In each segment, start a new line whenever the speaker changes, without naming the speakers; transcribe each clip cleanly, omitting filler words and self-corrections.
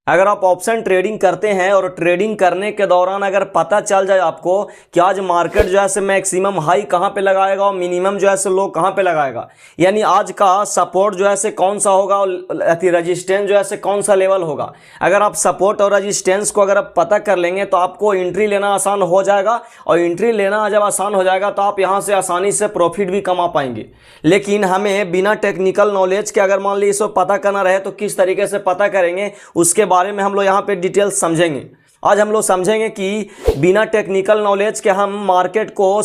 अगर आप option trading करते हैं और ट्रेडिंग करने के दौरान अगर पता चल जाए आपको कि आज मार्केट जो है से मैक्सिमम हाई कहाँ पे लगाएगा और मिनिमम जो है से लो कहाँ पे लगाएगा, यानी आज का सपोर्ट जो है से कौन सा होगा और रजिस्टेंस जो है से कौन सा लेवल होगा, अगर आप सपोर्ट और रजिस्टेंस को अगर आप पता कर लेंगे तो आपको एंट्री लेना आसान हो जाएगा। और एंट्री लेना जब आसान हो जाएगा तो आप यहाँ से आसानी से प्रॉफिट भी कमा पाएंगे। लेकिन हमें बिना टेक्निकल नॉलेज के अगर मान लीजिए इसको पता करना रहे तो किस तरीके से पता करेंगे उसके बारे में हम लोग यहाँ पे डिटेल्स समझेंगे। आज हम लोग समझेंगे कि बिना टेक्निकल नॉलेज के हम मार्केट को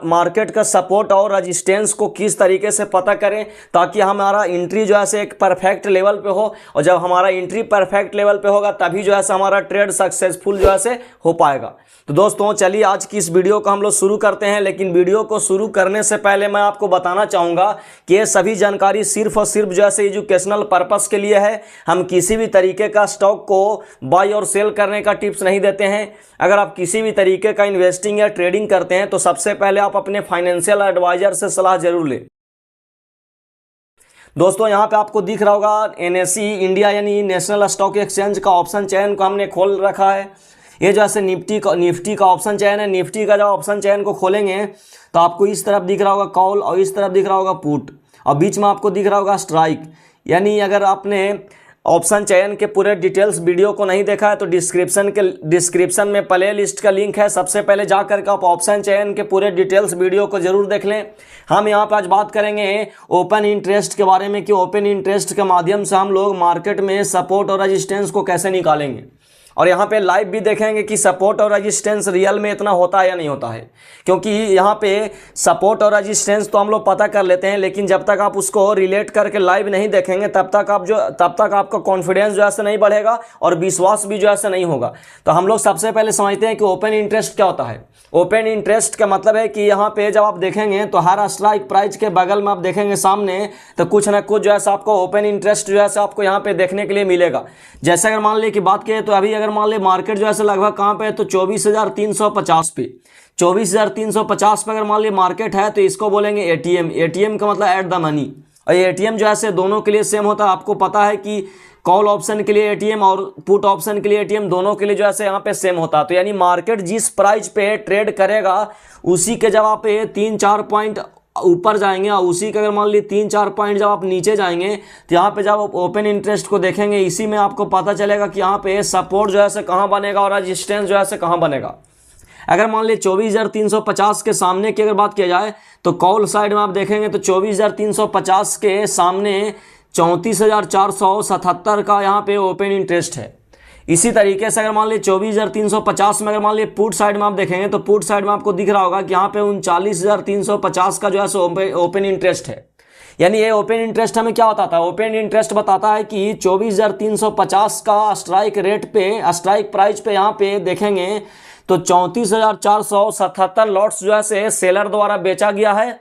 मार्केट का सपोर्ट और रेजिस्टेंस को किस तरीके से पता करें ताकि हमारा एंट्री जो है से एक परफेक्ट लेवल पे हो। और जब हमारा एंट्री परफेक्ट लेवल पे होगा तभी जो है से हमारा ट्रेड सक्सेसफुल जो है से हो पाएगा। तो दोस्तों चलिए आज की इस वीडियो को हम लोग शुरू करते हैं। लेकिन वीडियो को शुरू करने से पहले मैं आपको बताना चाहूँगा कि ये सभी जानकारी सिर्फ और सिर्फ जो है से एजुकेशनल पर्पस के लिए है। हम किसी भी तरीके का स्टॉक को बाय और सेल करने का टिप्स नहीं देते हैं। अगर आप किसी भी तरीके का इन्वेस्टिंग या ट्रेडिंग करते हैं तो सबसे पहले आप अपने फाइनेंशियल एडवाइजर से सलाह जरूर लें। दोस्तों यहाँ पे आपको दिख रहा होगा NSE इंडिया यानी नेशनल स्टॉक एक्सचेंज का ऑप्शन चयन को हमने खोल रखा है। ये जो है निफ्टी का ऑप्शन चयन है। निफ्टी का जब ऑप्शन चयन को खोलेंगे तो आपको इस तरफ दिख रहा होगा कॉल और इस तरफ दिख रहा होगा पुट और बीच में आपको दिख रहा होगा स्ट्राइक। यानी अगर आपने ऑप्शन चयन के पूरे डिटेल्स वीडियो को नहीं देखा है तो डिस्क्रिप्शन में प्ले लिस्ट का लिंक है, सबसे पहले जा करके आप ऑप्शन चयन के पूरे डिटेल्स वीडियो को जरूर देख लें। हम यहाँ पर आज बात करेंगे ओपन इंटरेस्ट के बारे में कि ओपन इंटरेस्ट के माध्यम से हम लोग मार्केट में सपोर्ट और रेजिस्टेंस को कैसे निकालेंगे। और यहाँ पे लाइव भी देखेंगे कि सपोर्ट और रेजिस्टेंस रियल में इतना होता है या नहीं होता है, क्योंकि यहाँ पे सपोर्ट और रेजिस्टेंस तो हम लोग पता कर लेते हैं लेकिन जब तक आप उसको रिलेट करके लाइव नहीं देखेंगे तब तक आपका कॉन्फिडेंस जो है नहीं बढ़ेगा और विश्वास भी जो है नहीं होगा। तो हम लोग सबसे पहले समझते हैं कि ओपन इंटरेस्ट क्या होता है। ओपन इंटरेस्ट का मतलब है कि यहाँ पे जब आप देखेंगे तो हर स्ट्राइक प्राइस के बगल में आप देखेंगे सामने तो कुछ ना कुछ जो है आपको ओपन इंटरेस्ट जो है आपको यहाँ पे देखने के लिए मिलेगा। जैसे अगर मान ली कि बात करें तो अभी अगर मान ली मार्केट जो है लगभग कहाँ पे है तो 24,350 पे 24,350 पे अगर मान ली मार्केट है तो इसको बोलेंगे एटीएम। एटीएम का मतलब एट द मनी। और एटीएम जो है दोनों के लिए सेम होता है। आपको पता है कि कॉल ऑप्शन के लिए एटीएम और पुट ऑप्शन के लिए एटीएम दोनों के लिए जो है यहाँ पे सेम होता है। तो यानी मार्केट जिस प्राइस पे ट्रेड करेगा उसी के जब आप 3-4 पॉइंट ऊपर जाएंगे और उसी के अगर मान ली 3-4 पॉइंट जब आप नीचे जाएंगे तो यहाँ पे जब आप ओपन इंटरेस्ट को देखेंगे इसी में आपको पता चलेगा कि यहाँ पे सपोर्ट जो है कहाँ बनेगा और रेजिस्टेंस जो है कहाँ बनेगा। अगर मान ली 24,350 के सामने की अगर बात किया जाए तो कॉल साइड में आप देखेंगे तो 24,350 के सामने 34,477 का यहाँ पे ओपन इंटरेस्ट है। इसी तरीके से अगर मान ली 24,350 में अगर मान ली पुट साइड में आप देखेंगे तो पुट साइड में आपको दिख रहा होगा कि यहाँ पे 39,350 का जो है ओपन इंटरेस्ट है। यानी ये ओपन इंटरेस्ट हमें क्या बताता है? ओपन इंटरेस्ट बताता है कि 24,350 का स्ट्राइक रेट पे स्ट्राइक प्राइस पे यहाँ पे देखेंगे तो 34,477 लॉट्स जो है सेलर द्वारा बेचा गया है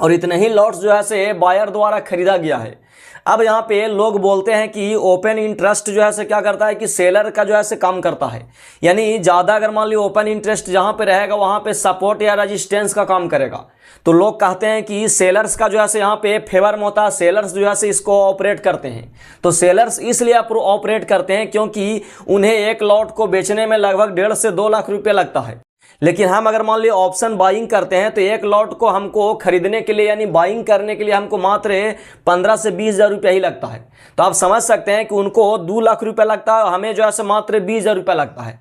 और इतने ही लॉट्स जो है बायर द्वारा खरीदा गया है। अब यहाँ पे लोग बोलते हैं कि ओपन इंटरेस्ट जो है क्या करता है कि सेलर का जो है कम करता है। यानी ज़्यादा अगर मान ली ओपन इंटरेस्ट जहाँ पे रहेगा वहाँ पे सपोर्ट या रेजिस्टेंस का काम करेगा। तो लोग कहते हैं कि सेलर्स का जो है यहाँ पे फेवर में होता है, सेलर्स जो है इसको ऑपरेट करते हैं। तो सेलर्स इसलिए ऑपरेट करते हैं क्योंकि उन्हें एक लॉट को बेचने में लगभग 1.5 से 2 लाख रुपये लगता है। लेकिन हम अगर मान ली ऑप्शन बाइंग करते हैं तो एक लॉट को हमको खरीदने के लिए यानी बाइंग करने के लिए हमको मात्र 15 से 20 हज़ार रुपया ही लगता है। तो आप समझ सकते हैं कि उनको 2 लाख रुपया लगता है, हमें जो है मात्र 20 हज़ार रुपया लगता है।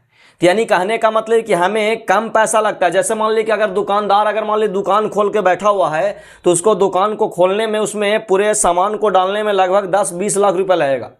तो यानी कहने का मतलब कि हमें कम पैसा लगता है। जैसे मान ली कि अगर दुकानदार अगर मान ली दुकान खोल के बैठा हुआ है तो उसको दुकान को खोलने में उसमें पूरे सामान को डालने में लगभग 10-20 लाख रुपया लगेगा।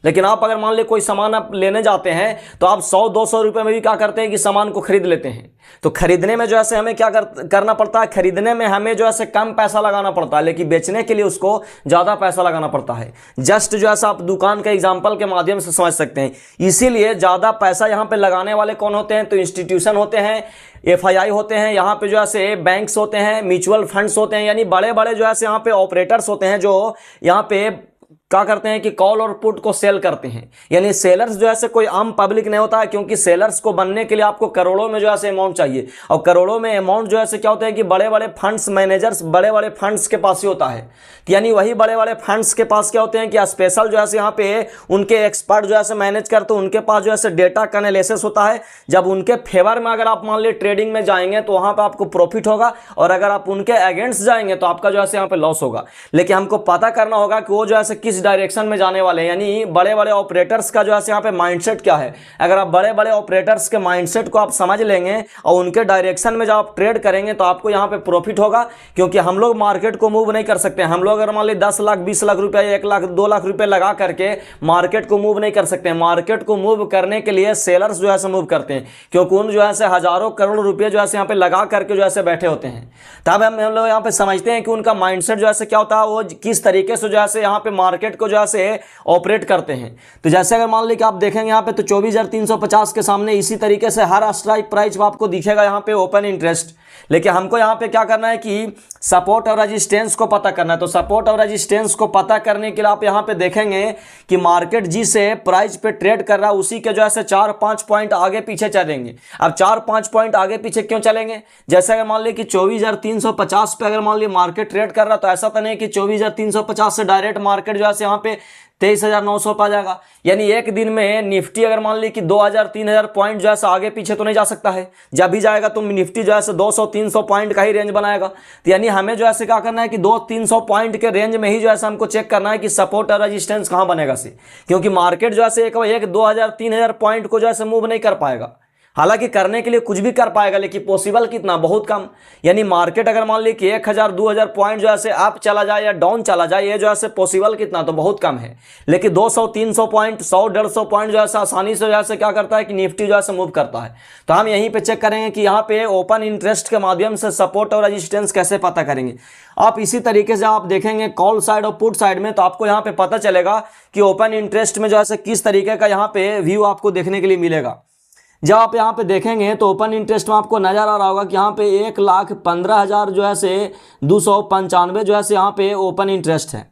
लेकिन आप अगर मान ली कोई सामान आप लेने जाते हैं तो आप 100-200 रुपये में भी क्या करते हैं कि सामान को खरीद लेते हैं। तो खरीदने में जो है हमें क्या करना पड़ता है, खरीदने में हमें जो है कम पैसा लगाना पड़ता है लेकिन बेचने के लिए उसको ज़्यादा पैसा लगाना पड़ता है। जस्ट जो है आप दुकान के एग्जाम्पल के माध्यम से समझ सकते हैं। इसीलिए ज़्यादा पैसा यहाँ पे लगाने वाले कौन होते हैं? तो इंस्टीट्यूशन होते हैं, FII होते हैं, यहाँ पे जो है बैंक्स होते हैं, म्यूचुअल फंड्स होते हैं। यानी बड़े बड़े जो है यहाँ पे ऑपरेटर्स होते हैं जो यहाँ पे क्या करते हैं कि कॉल और पुट को सेल करते हैं। यानी सेलर्स जो है कोई आम पब्लिक नहीं होता है, क्योंकि सेलर्स को बनने के लिए आपको करोड़ों में जो है अमाउंट चाहिए, और करोड़ों में अमाउंट जो है क्या होता है कि बड़े बड़े फंड्स मैनेजर्स बड़े बड़े फंड्स के पास ही होता है। यानी वही बड़े बड़े फंड्स के पास क्या होते हैं कि स्पेशल जो है यहाँ पे उनके एक्सपर्ट जो है मैनेज करते हैं, उनके पास जो है डेटा का एनालिसिस होता है। जब उनके फेवर में अगर आप मान लीजिए ट्रेडिंग में जाएंगे तो वहां पे आपको प्रॉफिट होगा, और अगर आप उनके अगेंस्ट जाएंगे तो आपका जो है यहाँ पे लॉस होगा। लेकिन हमको पता करना होगा कि वो जो है किस डायरेक्शन में जाने वाले हैं, यानी बड़े बड़े ऑपरेटर्स का जो है यहाँ पे माइंडसेट क्या है। अगर आप बड़े बड़े ऑपरेटर्स के माइंडसेट को आप समझ लेंगे और उनके डायरेक्शन में जब आप ट्रेड करेंगे तो आपको यहाँ पे प्रॉफिट होगा। क्योंकि हम लोग मार्केट को मूव नहीं कर सकते, हम लोग अगर मान लीजिए 10 लाख 20 लाख रुपया 1 लाख 2 लाख रुपए लगा करके मार्केट को मूव नहीं कर सकते। मार्केट को मूव करने के लिए सेलर्स जो है मूव करते हैं, क्योंकि उन जो है हजारों करोड़ रुपए जो है यहाँ पे लगा करके जो है बैठे होते हैं। तब हम लोग यहाँ पे समझते हैं कि उनका माइंडसेट जो है क्या होता है, वो किस तरीके से जो है यहाँ पे मार्केट को जो है ऑपरेट करते हैं। तो जैसे अगर मान लीजिए कि आप देखेंगे यहाँ पे तो 24,350 के सामने इसी तरीके से हर स्ट्राइक प्राइस आपको दिखेगा यहाँ पे ओपन इंटरेस्ट। लेकिन हमको यहाँ पे क्या करना है कि सपोर्ट और रेजिस्टेंस को पता करना है। तो सपोर्ट और रेजिस्टेंस को पता करने के लिए आप यहाँ पे देखेंगे कि मार्केट जिसे प्राइस पे ट्रेड कर रहा है उसी के जो है 4-5 पॉइंट आगे पीछे चलेंगे। अब 4-5 पॉइंट आगे पीछे क्यों चलेंगे? जैसे अगर मान लीजिए कि 24,350 पे अगर मान लीजिए मार्केट ट्रेड कर रहा तो ऐसा तो नहीं कि 24,350 से डायरेक्ट मार्केट जो है यहाँ पे 23,900 पे आ जाएगा। यानी एक दिन में निफ्टी अगर मान ली कि 2,000-3,000 पॉइंट जो है आगे पीछे तो नहीं जा सकता है। जब भी जाएगा तो निफ्टी जो है 200-300 पॉइंट का ही रेंज बनाएगा। तो यानी हमें जो है क्या करना है कि 200-300 पॉइंट के रेंज में ही जो है हमको चेक करना है कि सपोर्ट और रेजिस्टेंस कहाँ बनेगा से, क्योंकि मार्केट जो है एक 2,000-3,000 पॉइंट को जो है मूव नहीं कर पाएगा। हालांकि करने के लिए कुछ भी कर पाएगा, लेकिन पॉसिबल कितना, बहुत कम। यानी मार्केट अगर मान ली कि 1,000-2,000 पॉइंट जो है अप चला जाए या डाउन चला जाए, ये जो है पॉसिबल कितना, तो बहुत कम है। लेकिन 200-300 पॉइंट 100-150 पॉइंट जो है आसानी से जो है क्या करता है कि निफ्टी जो है मूव करता है। तो हम यहीं पे चेक करेंगे कि यहाँ पे ओपन इंटरेस्ट के माध्यम से सपोर्ट और रेजिस्टेंस कैसे पता करेंगे। आप इसी तरीके से आप देखेंगे कॉल साइड और पुट साइड में, तो आपको यहाँ पे पता चलेगा कि ओपन इंटरेस्ट में जो है किस तरीके का यहाँ पे व्यू आपको देखने के लिए मिलेगा। जब आप यहाँ पे देखेंगे तो ओपन इंटरेस्ट में आपको नजर आ रहा होगा कि यहाँ पे 1,15,000 जो है 295 जो है यहाँ पे ओपन इंटरेस्ट है।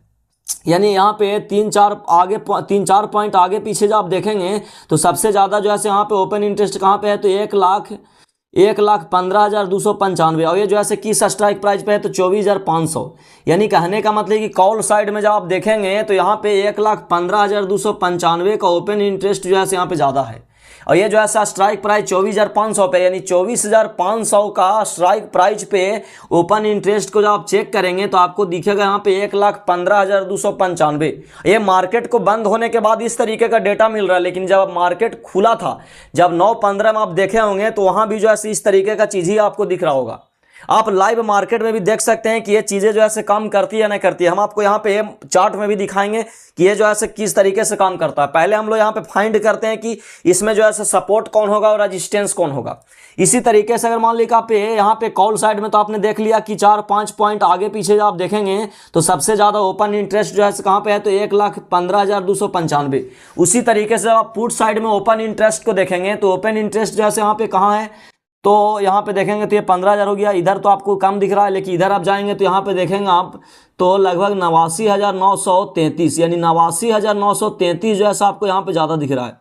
यानी यहाँ पे 3-4 पॉइंट आगे पीछे जब आप देखेंगे तो सबसे ज़्यादा जो है यहाँ पे ओपन इंटरेस्ट कहाँ पे है, तो 1,15,295, और ये जो है किस स्ट्राइक प्राइस पे है, तो 24,500। यानी कहने का मतलब कि कॉल साइड में जब आप देखेंगे तो यहाँ पे 1,15,295 का ओपन इंटरेस्ट जो है यहाँ पे ज़्यादा है, और ये जो है स्ट्राइक प्राइस 24,500 पे। यानी 24,500 का स्ट्राइक प्राइस पे ओपन इंटरेस्ट को जब आप चेक करेंगे तो आपको दिखेगा यहाँ पे 1,15,295। ये मार्केट को बंद होने के बाद इस तरीके का डेटा मिल रहा है, लेकिन जब मार्केट खुला था, जब 9:15 में आप देखे होंगे तो वहां भी जो है इस तरीके का चीज ही आपको दिख रहा होगा। आप लाइव मार्केट में भी देख सकते हैं कि ये चीज़ें जो है काम करती है या नहीं करती है। हम आपको यहाँ पे चार्ट में भी दिखाएंगे कि ये जो है किस तरीके से काम करता है। पहले हम लोग यहाँ पे फाइंड करते हैं कि इसमें जो है सपोर्ट कौन होगा और रेजिस्टेंस कौन होगा। इसी तरीके से अगर मान लीजिए आप यहाँ पे कॉल साइड में तो आपने देख लिया कि 4-5 पॉइंट आगे पीछे आप देखेंगे तो सबसे ज़्यादा ओपन इंटरेस्ट जो है कहाँ पे है, तो 1,15,295। उसी तरीके से आप पुट साइड में ओपन इंटरेस्ट को देखेंगे तो ओपन इंटरेस्ट जो है यहाँ पे कहाँ है, तो यहाँ पे देखेंगे तो ये 15,000 हो गया। इधर तो आपको कम दिख रहा है, लेकिन इधर आप जाएंगे तो यहाँ पे देखेंगे आप तो लगभग 89,933, यानी 89,933 जो है आपको यहाँ पे ज़्यादा दिख रहा है।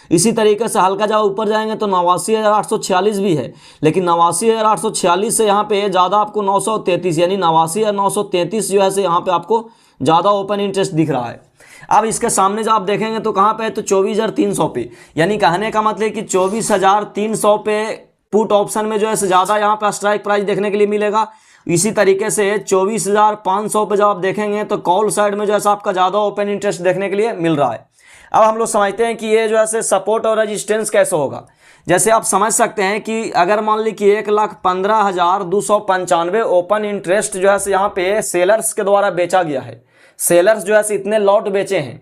इसी तरीके से हल्का जब ऊपर जाएंगे तो 89,846 भी है, लेकिन 89,846 से यहाँ पे ज़्यादा आपको 933, यानी 89,933 जो है यहाँ पे आपको ज़्यादा ओपन इंटरेस्ट दिख रहा है। अब इसके सामने जब आप देखेंगे तो कहाँ पे है, तो 24,300 पे। यानी कहने का मतलब कि 24,300 पे पुट ऑप्शन में जो है ज़्यादा यहाँ पे स्ट्राइक प्राइस देखने के लिए मिलेगा। इसी तरीके से 24,500 पे जब आप देखेंगे तो कॉल साइड में जो है आपका ज़्यादा ओपन इंटरेस्ट देखने के लिए मिल रहा है। अब हम लोग समझते हैं कि ये जो है सपोर्ट और रेजिस्टेंस कैसे होगा। जैसे आप समझ सकते हैं कि अगर मान ली कि 1,15,295 ओपन इंटरेस्ट जो है यहाँ पे सेलर्स के द्वारा बेचा गया है। सेलर्स जो है इतने लॉट बेचे हैं,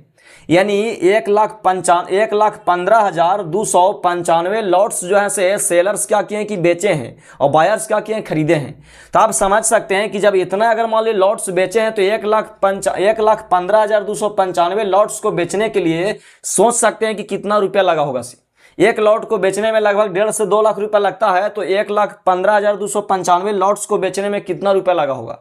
यानी 1,15,295 लॉट्स जो है सेलर्स क्या किए कि बेचे हैं और बायर्स क्या किए खरीदे हैं। तो आप समझ सकते हैं कि जब इतना अगर मान ली लॉट्स बेचे हैं तो 1,15,295 लॉट्स को बेचने के लिए सोच सकते हैं कि कितना रुपया लगा होगा। एक लॉट को बेचने में लगभग 1.5 से 2 लाख रुपया लगता है, तो 1,15,295 लॉट्स को बेचने में कितना रुपया लगा होगा।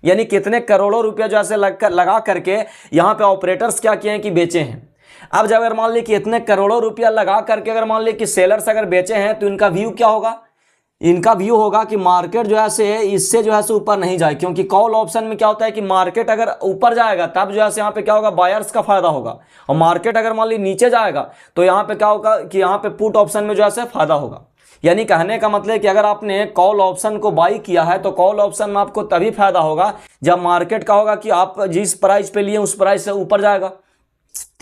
यानी कितने करोड़ों रुपया जो है लगा करके यहाँ पे ऑपरेटर्स क्या किए हैं कि बेचे हैं। अब जब अगर मान ली कि इतने करोड़ों रुपया लगा करके अगर मान ली कि सेलर्स अगर बेचे हैं तो इनका व्यू क्या होगा, इनका व्यू होगा कि मार्केट जो है से इससे जो है से ऊपर नहीं जाए, क्योंकि कॉल ऑप्शन में क्या होता है कि मार्केट अगर ऊपर जाएगा तब जो है से यहाँ पे क्या होगा, बायर्स का फायदा होगा, और मार्केट अगर मान ली नीचे जाएगा तो यहाँ पे क्या होगा कि यहाँ पे पुट ऑप्शन में जो है से फायदा होगा। यानी कहने का मतलब है कि अगर आपने कॉल ऑप्शन को बाई किया है तो कॉल ऑप्शन में आपको तभी फायदा होगा जब मार्केट का होगा कि आप जिस प्राइस पे लिए उस प्राइस से ऊपर जाएगा।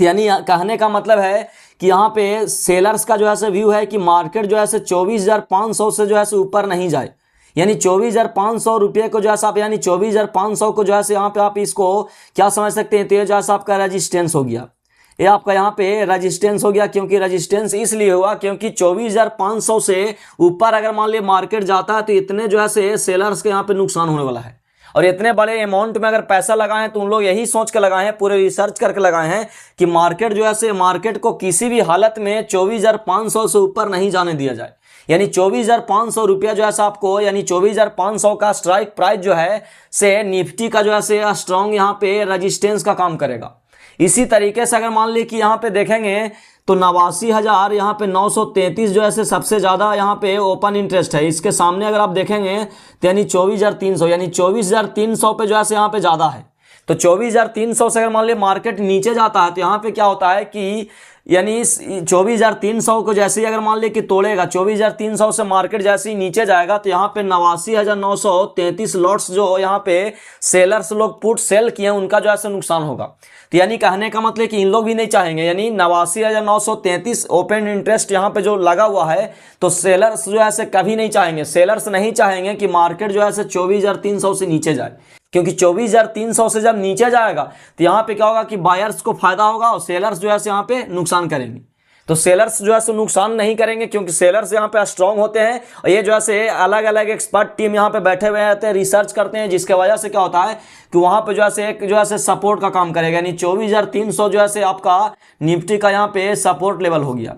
यानी कहने का मतलब है कि यहाँ पे सेलर्स का जो है से व्यू है कि मार्केट जो है से 24,500 से जो है से ऊपर नहीं जाए, यानी 24,500 रुपये को जो है आप, यानी 24,500 को जो है से यहाँ पे आप इसको क्या समझ सकते हैं, तो ये जो है आपका रेजिस्टेंस हो गया, ये आपका यहाँ पे रेजिस्टेंस हो गया। क्योंकि रेजिस्टेंस इसलिए हुआ क्योंकि 24,500 से ऊपर अगर मान लिया मार्केट जाता है तो इतने जो है से सेलर्स के यहाँ पे नुकसान होने वाला है, और इतने बड़े अमाउंट में अगर पैसा लगाए हैं तो उन लोग यही सोच के लगाए हैं, पूरे रिसर्च करके लगाए हैं कि मार्केट जो है से मार्केट को किसी भी हालत में 24,500 से ऊपर नहीं जाने दिया जाए। यानी 24,500 रुपया जो है आपको, यानी 24,500 का स्ट्राइक प्राइस जो है से निफ्टी का जो है से स्ट्रॉन्ग यहाँ पे रेजिस्टेंस का काम करेगा। इसी तरीके से अगर मान ली कि यहाँ पे देखेंगे तो 89,000 यहाँ पे 933 जो है सबसे ज़्यादा यहाँ पे ओपन इंटरेस्ट है। इसके सामने अगर आप देखेंगे तो यानी 24,300, यानी 24,300 पे जो है यहाँ पे ज़्यादा है। तो 24,300 से अगर मान लिया मार्केट नीचे जाता है तो यहाँ पे क्या होता है कि यानी 24,300 को जैसे ही अगर मान लिया कि तोड़ेगा, 24,300 से मार्केट जैसे ही नीचे जाएगा तो यहाँ पे 89,933 लॉट्स जो यहाँ पे सेलर्स लोग पुट सेल किए उनका जो है नुकसान होगा। तो यानी कहने का मतलब कि इन लोग भी नहीं चाहेंगे, यानी 89,933 ओपन इंटरेस्ट यहाँ पे जो लगा हुआ है तो सेलर्स जो है कभी नहीं चाहेंगे, सेलर्स नहीं चाहेंगे कि मार्केट जो है 24,300 से नीचे जाए, क्योंकि 24,300 से जब नीचे जाएगा तो यहाँ पे क्या होगा कि बायर्स को फायदा होगा और सेलर्स जो है यहाँ पे नुकसान करेंगे। तो सेलर्स जो है नुकसान नहीं करेंगे क्योंकि सेलर्स यहाँ पे स्ट्रांग होते हैं, और ये जो है अलग अलग एक्सपर्ट टीम यहाँ पे बैठे हुए रहते हैं, रिसर्च करते हैं, जिसके वजह से क्या होता है कि वहाँ पे जो है एक जो है सपोर्ट का काम करेगा। यानी 24,300 जो है आपका निफ्टी का यहाँ पे सपोर्ट लेवल हो गया।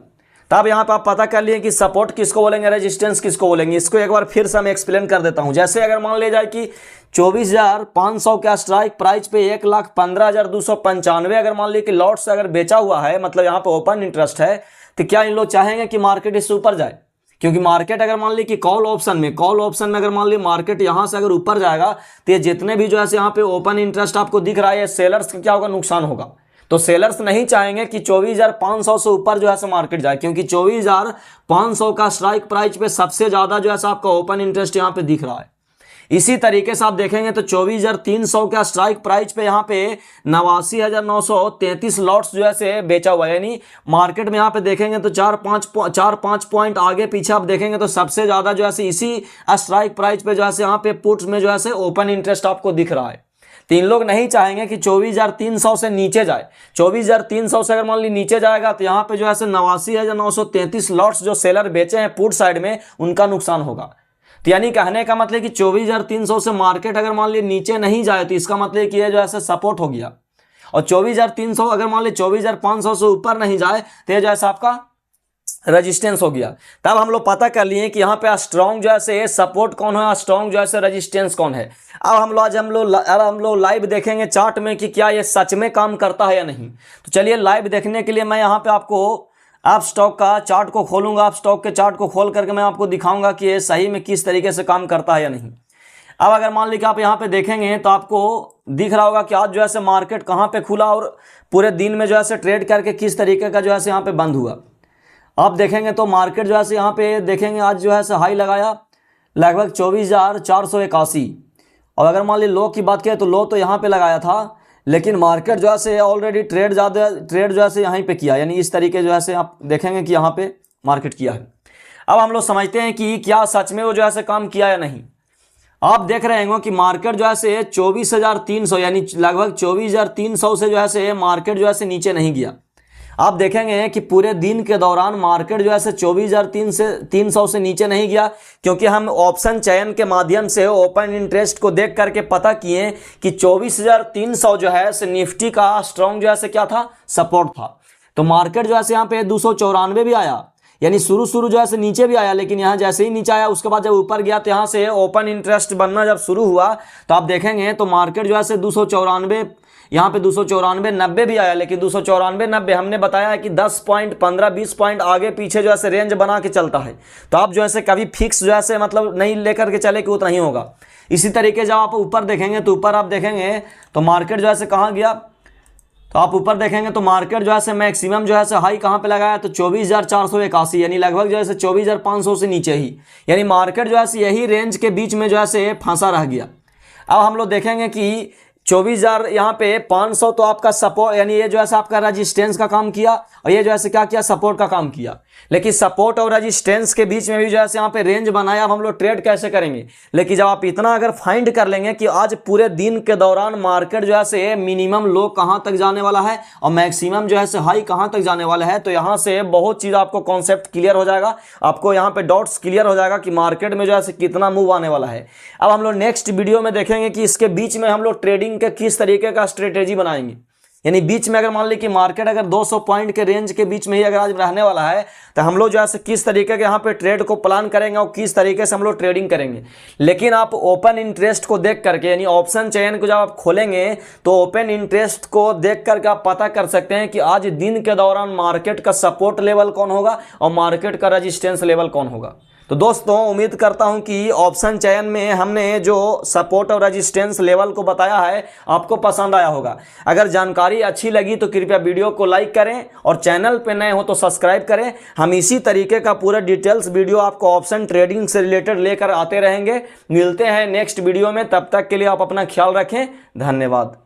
तब यहाँ पे आप पता कर लिए कि सपोर्ट किसको बोलेंगे, रेजिस्टेंस किसको बोलेंगे। इसको एक बार फिर से मैं एक्सप्लेन कर देता हूँ। जैसे अगर मान लिया जाए कि 24,500 का स्ट्राइक प्राइस पे 1,15,295 अगर मान ली कि लॉट्स अगर बेचा हुआ है, मतलब यहाँ पे ओपन इंटरेस्ट है, तो क्या इन लोग चाहेंगे कि मार्केट इससे ऊपर जाए? क्योंकि मार्केट अगर मान ली कि कॉल ऑप्शन में अगर मान ली मार्केट यहाँ से अगर ऊपर जाएगा तो ये जितने भी जो है यहाँ पे ओपन इंटरेस्ट आपको दिख रहा है, सेलर्स का क्या होगा, नुकसान होगा। तो सेलर्स नहीं चाहेंगे कि 24,500 से ऊपर जो है मार्केट जाए, क्योंकि 24,500 का स्ट्राइक प्राइस पे सबसे ज्यादा जो है आपका ओपन इंटरेस्ट यहाँ पे दिख रहा है। इसी तरीके से आप देखेंगे तो 24,300 का स्ट्राइक प्राइस पे यहाँ पे 89,933 लॉट्स जो है बेचा हुआ है। यानी मार्केट में यहाँ पे देखेंगे तो 4-5 पॉइंट आगे पीछे आप देखेंगे तो सबसे ज्यादा जो है इसी स्ट्राइक प्राइस पे जो है यहाँ पे पुट्स में जो है ओपन इंटरेस्ट आपको दिख रहा है। तीन लोग नहीं चाहेंगे कि 24,300 से नीचे जाए। 24,300 से अगर मान ली नीचे जाएगा तो यहाँ पे जो है 89,933 लॉट्स जो सेलर बेचे हैं पुट साइड में, उनका नुकसान होगा। तो यानी कहने का मतलब कि 24,300 से मार्केट अगर मान ली नीचे नहीं जाए तो इसका मतलब कि ये जो है सपोर्ट हो गया, और 24,300 अगर मान ली 24,500 से ऊपर नहीं जाए तो ये जो है आपका रेजिस्टेंस हो गया। तब हम लोग पता कर लिए कि यहाँ पे स्ट्रॉन्ग जो है सपोर्ट कौन है, स्ट्रॉन्ग जो है रेजिस्टेंस कौन है। अब हम लोग लाइव देखेंगे चार्ट में कि क्या ये सच में काम करता है या नहीं। तो चलिए लाइव देखने के लिए मैं यहाँ पे आपको आप स्टॉक का चार्ट को खोलूंगा। आप स्टॉक के चार्ट को खोल करके मैं आपको दिखाऊंगा कि ये सही में किस तरीके से काम करता है या नहीं। अब अगर मान लीजिए आप यहाँ पे देखेंगे तो आपको दिख रहा होगा कि आज जो है मार्केट कहाँ पे खुला और पूरे दिन में जो है ट्रेड करके किस तरीके का जो है यहाँ पे बंद हुआ। आप देखेंगे तो मार्केट जो है यहाँ पे देखेंगे आज जो है हाई लगाया लगभग 24,481, और अगर मान ली लो की बात करें तो लो तो यहाँ पे लगाया था, लेकिन मार्केट जो है ऑलरेडी ट्रेड जो है यहीं पे किया। यानी इस तरीके जो है आप देखेंगे कि यहाँ पे मार्केट किया है। अब हम लोग समझते हैं कि क्या सच में वो जो है काम किया या नहीं। आप देख रहे होंगे कि मार्केट जो है 24,300 यानी लगभग 24,300 से जो है मार्केट जो है नीचे नहीं गया। आप देखेंगे कि पूरे दिन के दौरान मार्केट जो है 24,300 से नीचे नहीं गया, क्योंकि हम ऑप्शन चयन के माध्यम से ओपन इंटरेस्ट को देख करके पता किए कि 24,300 जो है निफ्टी का स्ट्रॉन्ग जो है क्या था, सपोर्ट था। तो मार्केट जो है यहाँ पे 294 भी आया, यानी शुरू जो है नीचे भी आया, लेकिन यहाँ जैसे ही नीचे आया उसके बाद जब ऊपर गया तो यहाँ से ओपन इंटरेस्ट बनना जब शुरू हुआ तो आप देखेंगे तो मार्केट जो है 294, यहाँ पे 294, 90 भी आया, लेकिन 294, 90 हमने बताया है कि 10 पॉइंट 15 20 पॉइंट आगे पीछे जो है रेंज बना के चलता है। तो आप जो है कभी फिक्स जो है मतलब नहीं लेकर के चले कि उतना ही होगा। इसी तरीके जब आप ऊपर देखेंगे तो ऊपर आप देखेंगे तो मार्केट जो है कहाँ गया, तो आप ऊपर देखेंगे तो मार्केट जो है मैक्सिमम जो है हाई कहाँ पे लगाया तो 24,481, यानी लगभग जो है 24,500 से नीचे ही, यानी मार्केट जो है यही रेंज के बीच में जो है फंसा रह गया। अब हम लोग देखेंगे कि 24,000 यहाँ पे 500 तो आपका सपोर्ट, यानी ये जो है आपका रेजिस्टेंस का काम किया और ये जो है क्या किया, सपोर्ट का काम किया। लेकिन सपोर्ट और रेजिस्टेंस के बीच में भी जो है यहाँ पे रेंज बनाया। अब हम लोग ट्रेड कैसे करेंगे, लेकिन जब आप इतना अगर फाइंड कर लेंगे कि आज पूरे दिन के दौरान मार्केट जो है मिनिमम लो कहाँ तक जाने वाला है और मैक्सिमम जो है हाई कहाँ तक जाने वाला है, तो यहाँ से बहुत चीज़ आपको कॉन्सेप्ट क्लियर हो जाएगा, आपको यहाँ पे डॉट्स क्लियर हो जाएगा कि मार्केट में जो है कितना मूव आने वाला है। अब हम लोग नेक्स्ट वीडियो में देखेंगे कि इसके बीच में हम लोग ट्रेडिंग के किस तरीके का स्ट्रेटेजी बनाएंगे। यानी बीच में अगर मान ली कि मार्केट अगर 200 पॉइंट के रेंज के बीच में ही अगर आज रहने वाला है तो हम लोग जो है किस तरीके के यहाँ पे ट्रेड को प्लान करेंगे और किस तरीके से हम लोग ट्रेडिंग करेंगे। लेकिन आप ओपन इंटरेस्ट को देख करके, यानी ऑप्शन चेन को जब आप खोलेंगे तो ओपन इंटरेस्ट को देख करके आप पता कर सकते हैं कि आज दिन के दौरान मार्केट का सपोर्ट लेवल कौन होगा और मार्केट का रेजिस्टेंस लेवल कौन होगा। तो दोस्तों उम्मीद करता हूं कि ऑप्शन चयन में हमने जो सपोर्ट और रेजिस्टेंस लेवल को बताया है आपको पसंद आया होगा। अगर जानकारी अच्छी लगी तो कृपया वीडियो को लाइक करें और चैनल पे नए हो तो सब्सक्राइब करें। हम इसी तरीके का पूरा डिटेल्स वीडियो आपको ऑप्शन ट्रेडिंग से रिलेटेड लेकर आते रहेंगे। मिलते हैं नेक्स्ट वीडियो में, तब तक के लिए आप अपना ख्याल रखें। धन्यवाद।